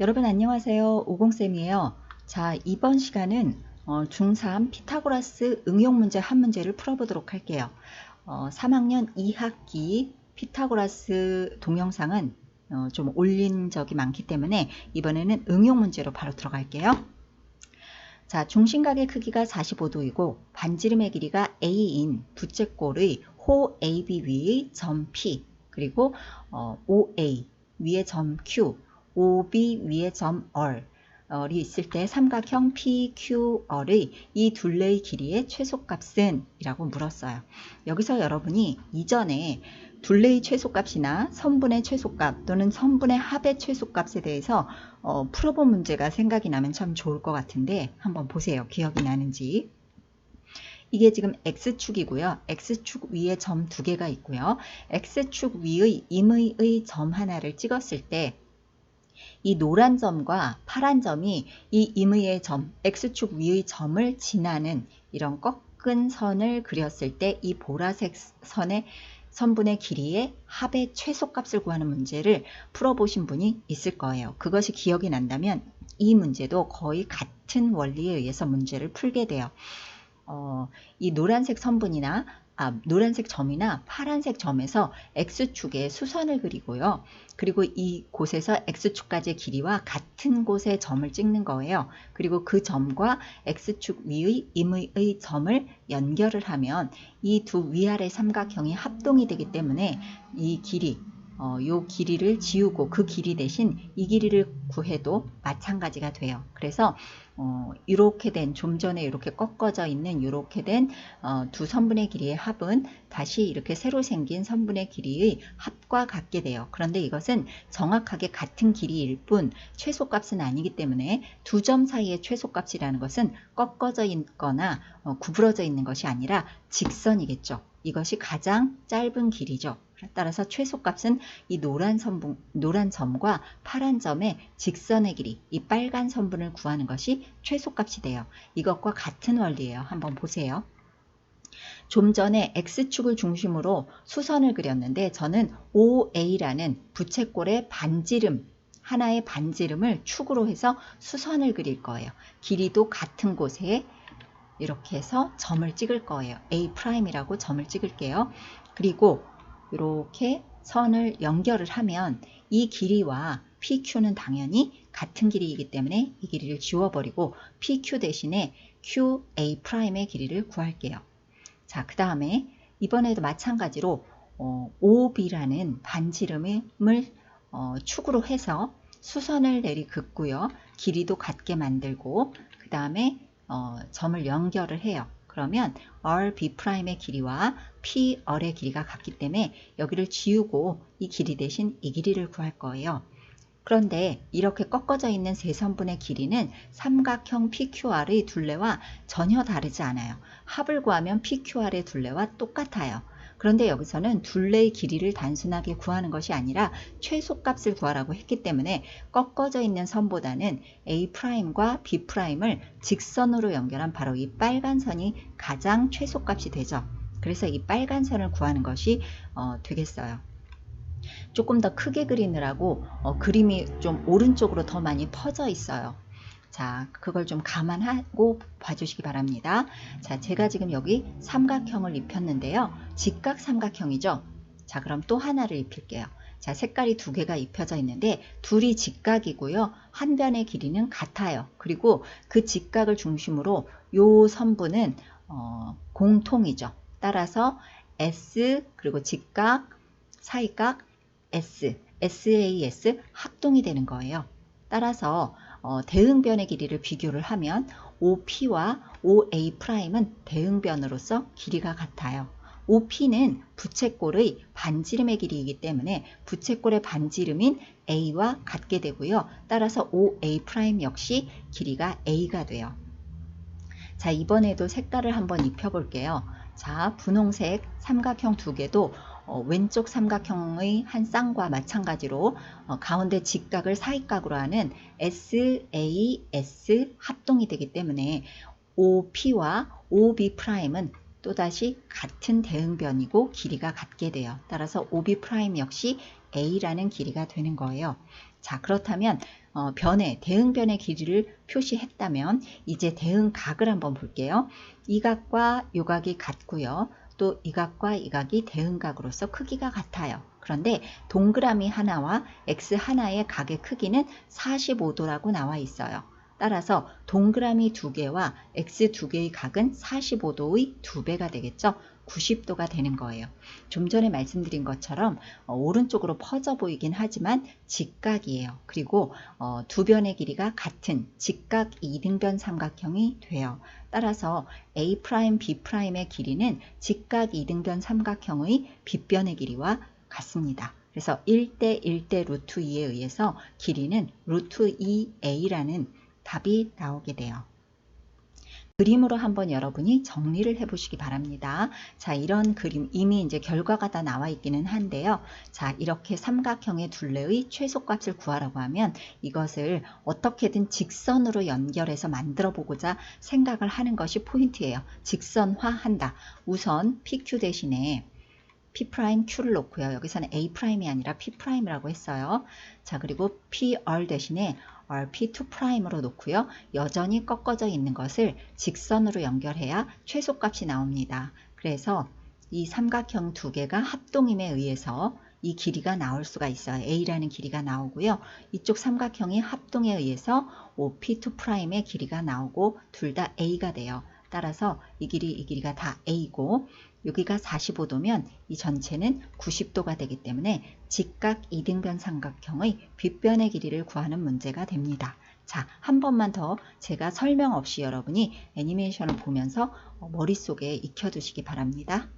여러분 안녕하세요. 오공쌤이에요. 자, 이번 시간은 중3 피타고라스 응용 문제 한 문제를 풀어보도록 할게요. 3학년 2학기 피타고라스 동영상은 좀 올린 적이 많기 때문에 이번에는 응용 문제로 바로 들어갈게요. 자, 중심각의 크기가 45도이고 반지름의 길이가 A인 부채꼴의 호 AB 위의 점 P 그리고 OA 위의 점 Q OB 위의 점 R이 있을 때 삼각형 PQR의 이 둘레의 길이의 최소값은? 이라고 물었어요. 여기서 여러분이 이전에 둘레의 최소값이나 선분의 최소값 또는 선분의 합의 최소값에 대해서 풀어본 문제가 생각이 나면 참 좋을 것 같은데 한번 보세요. 기억이 나는지. 이게 지금 X축이고요. X축 위에 점 두 개가 있고요. X축 위의 임의의 점 하나를 찍었을 때 이 노란 점과 파란 점이 이 임의의 점, X축 위의 점을 지나는 이런 꺾은 선을 그렸을 때 이 보라색 선의 선분의 길이의 합의 최소값을 구하는 문제를 풀어보신 분이 있을 거예요. 그것이 기억이 난다면 이 문제도 거의 같은 원리에 의해서 문제를 풀게 돼요. 이 노란색 선분이나 노란색 점이나 파란색 점에서 X축에 수선을 그리고요. 그리고 이 곳에서 X축까지의 길이와 같은 곳에 점을 찍는 거예요. 그리고 그 점과 X축 위의 임의의 점을 연결을 하면 이 두 위아래 삼각형이 합동이 되기 때문에 이 길이 요 길이를 지우고 그 길이 대신 이 길이를 구해도 마찬가지가 돼요. 그래서 이렇게 된 좀 전에 이렇게 꺾어져 있는 이렇게 된 두 선분의 길이의 합은 다시 이렇게 새로 생긴 선분의 길이의 합과 같게 돼요. 그런데 이것은 정확하게 같은 길이일 뿐 최소값은 아니기 때문에 두 점 사이의 최소값이라는 것은 꺾어져 있거나 구부러져 있는 것이 아니라 직선이겠죠. 이것이 가장 짧은 길이죠. 따라서 최소값은 이 노란 점과 파란 점의 직선의 길이, 이 빨간 선분을 구하는 것이 최소값이 돼요. 이것과 같은 원리예요. 한번 보세요. 좀 전에 X축을 중심으로 수선을 그렸는데 저는 OA라는 부채꼴의 반지름, 하나의 반지름을 축으로 해서 수선을 그릴 거예요. 길이도 같은 곳에 이렇게 해서 점을 찍을 거예요. A'이라고 점을 찍을게요. 그리고 이렇게 선을 연결을 하면 이 길이와 PQ는 당연히 같은 길이이기 때문에 이 길이를 지워버리고 PQ 대신에 QA'의 길이를 구할게요. 자, 그 다음에 이번에도 마찬가지로 OB라는 반지름을 축으로 해서 수선을 내리긋고요. 길이도 같게 만들고 그 다음에 점을 연결을 해요. 그러면 RB'의 길이와 PR의 길이가 같기 때문에 여기를 지우고 이 길이 대신 이 길이를 구할 거예요. 그런데 이렇게 꺾어져 있는 세 선분의 길이는 삼각형 PQR의 둘레와 전혀 다르지 않아요. 합을 구하면 PQR의 둘레와 똑같아요. 그런데 여기서는 둘레의 길이를 단순하게 구하는 것이 아니라 최소값을 구하라고 했기 때문에 꺾어져 있는 선보다는 A'과 B'을 직선으로 연결한 바로 이 빨간 선이 가장 최소값이 되죠. 그래서 이 빨간 선을 구하는 것이 되겠어요. 조금 더 크게 그리느라고 그림이 좀 오른쪽으로 더 많이 퍼져 있어요. 자, 그걸 좀 감안하고 봐주시기 바랍니다. 자, 제가 지금 여기 삼각형을 입혔는데요. 직각 삼각형이죠. 자, 그럼 또 하나를 입힐게요. 자, 색깔이 두 개가 입혀져 있는데 둘이 직각이고요. 한 변의 길이는 같아요. 그리고 그 직각을 중심으로 요 선분은 공통이죠. 따라서 S 그리고 직각, 사이각, SAS 합동이 되는 거예요. 따라서 대응변의 길이를 비교를 하면 OP와 OA'은 대응변으로서 길이가 같아요. OP는 부채꼴의 반지름의 길이이기 때문에 부채꼴의 반지름인 A와 같게 되고요. 따라서 OA' 역시 길이가 A가 돼요. 자, 이번에도 색깔을 한번 입혀볼게요. 자, 분홍색 삼각형 두 개도 왼쪽 삼각형의 한 쌍과 마찬가지로 가운데 직각을 사이각으로 하는 SAS 합동이 되기 때문에 OP와 OB'은 또다시 같은 대응변이고 길이가 같게 돼요. 따라서 OB' 역시 A라는 길이가 되는 거예요. 자, 그렇다면 변의 대응변의 길이를 표시했다면 이제 대응각을 한번 볼게요. 이 각과 이 각이 같고요. 또 이 각과 이 각이 대응각으로서 크기가 같아요. 그런데 동그라미 하나와 X 하나의 각의 크기는 45도라고 나와 있어요. 따라서 동그라미 2개와 X 2개의 각은 45도의 2배가 되겠죠. 90도가 되는 거예요. 좀 전에 말씀드린 것처럼 오른쪽으로 퍼져 보이긴 하지만 직각이에요. 그리고 두 변의 길이가 같은 직각 이등변 삼각형이 돼요. 따라서 A', B'의 길이는 직각 이등변 삼각형의 빗변의 길이와 같습니다. 그래서 1대 1대 루트 2에 의해서 길이는 루트 2a라는 답이 나오게 돼요. 그림으로 한번 여러분이 정리를 해 보시기 바랍니다. 자, 이런 그림 이미 이제 결과가 다 나와 있기는 한데요. 자, 이렇게 삼각형의 둘레의 최소값을 구하라고 하면 이것을 어떻게든 직선으로 연결해서 만들어 보고자 생각을 하는 것이 포인트예요. 직선화한다. 우선 PQ 대신에 P'Q를 놓고요. 여기서는 A'이 아니라 P'이라고 했어요. 자, 그리고 PR 대신에 P2'으로 놓고요. 여전히 꺾어져 있는 것을 직선으로 연결해야 최소값이 나옵니다. 그래서 이 삼각형 두 개가 합동임에 의해서 이 길이가 나올 수가 있어요. A라는 길이가 나오고요. 이쪽 삼각형이 합동에 의해서 P2'의 길이가 나오고 둘 다 A가 돼요. 따라서 이 길이가 다 A고 여기가 45도면 이 전체는 90도가 되기 때문에 직각 이등변 삼각형의 빗변의 길이를 구하는 문제가 됩니다. 자, 한 번만 더 제가 설명 없이 여러분이 애니메이션을 보면서 머릿속에 익혀두시기 바랍니다.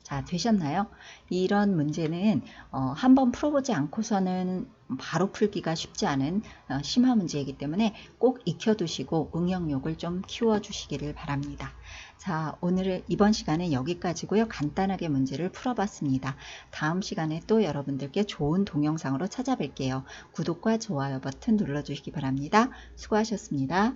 자, 되셨나요? 이런 문제는 한번 풀어보지 않고서는 바로 풀기가 쉽지 않은 심화 문제이기 때문에 꼭 익혀두시고 응용력을 좀 키워주시기를 바랍니다. 자, 오늘 이번 시간은 여기까지고요. 간단하게 문제를 풀어봤습니다. 다음 시간에 또 여러분들께 좋은 동영상으로 찾아뵐게요. 구독과 좋아요 버튼 눌러주시기 바랍니다. 수고하셨습니다.